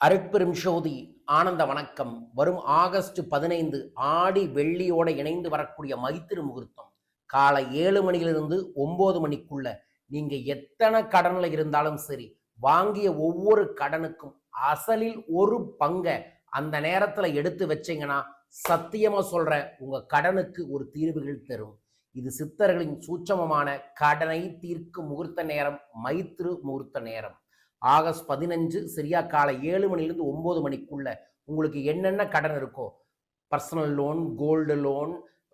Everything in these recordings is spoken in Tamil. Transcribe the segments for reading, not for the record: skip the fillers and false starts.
அருட்பெரும் ஜோதி ஆனந்த வணக்கம். வரும் ஆகஸ்ட் 15 ஆடி வெள்ளியோட இணைந்து வரக்கூடிய மைத்திரு முகூர்த்தம் காலை 7 மணியிலிருந்து 9 மணிக்குள்ள நீங்க எத்தனை கடன்ல இருந்தாலும் சரி, வாங்கிய ஒவ்வொரு கடனுக்கும் அசலில் ஒரு பங்கை அந்த நேரத்துல எடுத்து வச்சீங்கன்னா சத்தியமா சொல்ற உங்க கடனுக்கு ஒரு தீர்வுகள் தரும். இது சித்தர்களின் சூட்சமமான கடனை தீர்க்கும் முகூர்த்த நேரம், மைத்திரு முகூர்த்த நேரம். ஆகஸ்ட் 15 சரியா காலை 7 மணிலிருந்து 9 மணிக்குள்ள உங்களுக்கு என்னென்ன கடன் இருக்கோ, personal loan, gold loan,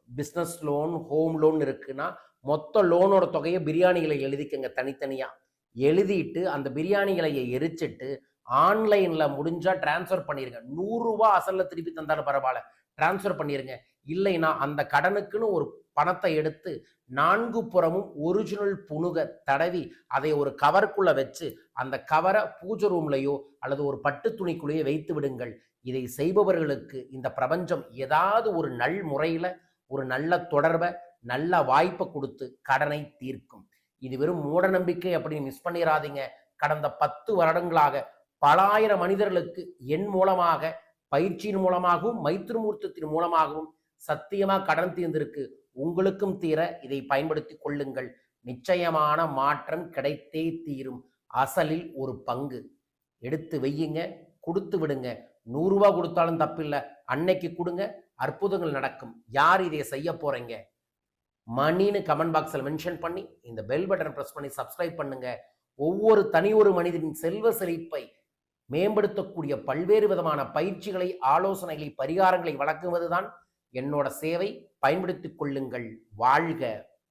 business loan, home loan இருக்குன்னா மொத்த லோனோட தொகையை பிரியாணிகளை எழுதிக்கங்க. தனித்தனியா எழுதிட்டு அந்த பிரியாணிகளை எரிச்சிட்டு ஆன்லைன்ல முடிஞ்சா டிரான்ஸ்ஃபர் பண்ணிருங்க. 100 ரூபாய் அசல்ல திருப்பி தந்தாலும் பரவாயில்ல, டிரான்ஸ்ஃபர் பண்ணிருங்க. இல்லைன்னா அந்த கடனுக்குன்னு ஒரு பணத்தை எடுத்து 4 புறமும் ஒரிஜினல் புணுக தடவி அதை ஒரு கவருக்குள்ள வச்சு அந்த கவரை பூஜை ரூம்லையோ அல்லது ஒரு பட்டு துணிக்குள்ளேயோ வைத்து விடுங்கள். இதை செய்பவர்களுக்கு இந்த பிரபஞ்சம் ஏதாவது ஒரு நல் முறையில ஒரு நல்ல தொடர்பை, நல்ல வாய்ப்பை கொடுத்து கடனை தீர்க்கும். இது வெறும் மூட நம்பிக்கை அப்படின்னு மிஸ் பண்ணிடாதீங்க. கடந்த 10 வருடங்களாக பல ஆயிரம் மனிதர்களுக்கு என் மூலமாக, பயிற்சியின் மூலமாகவும், மைத்திரு முகூர்த்தத்தின் மூலமாகவும் சத்தியமா கடன் தீர்ந்திருக்கு. உங்களுக்கும் தீர இதை பயன்படுத்தி கொள்ளுங்கள். நிச்சயமான மாற்றம் கிடைத்தே தீரும். அசலில் ஒரு பங்கு எடுத்து வையுங்க, கொடுத்து விடுங்க. 100 ரூபாய் கொடுத்தாலும் தப்பில்லை, அன்னைக்கு கொடுங்க, அற்புதங்கள் நடக்கும். யார் இதை செய்ய போறீங்க மணின்னு கமெண்ட் பாக்ஸில் மென்ஷன் பண்ணி இந்த பெல் பட்டன் பிரஸ் பண்ணி சப்ஸ்கிரைப் பண்ணுங்க. ஒவ்வொரு தனி ஒரு மனிதனின் செல்வ செழிப்பை மேம்படுத்தக்கூடிய பல்வேறு விதமான பயிற்சிகளை, ஆலோசனைகளை, பரிகாரங்களை வழங்குவதுதான் என்னோட சேவை. பயன்படுத்திக் கொள்ளுங்கள். வாழ்க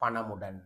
பணமுடன்.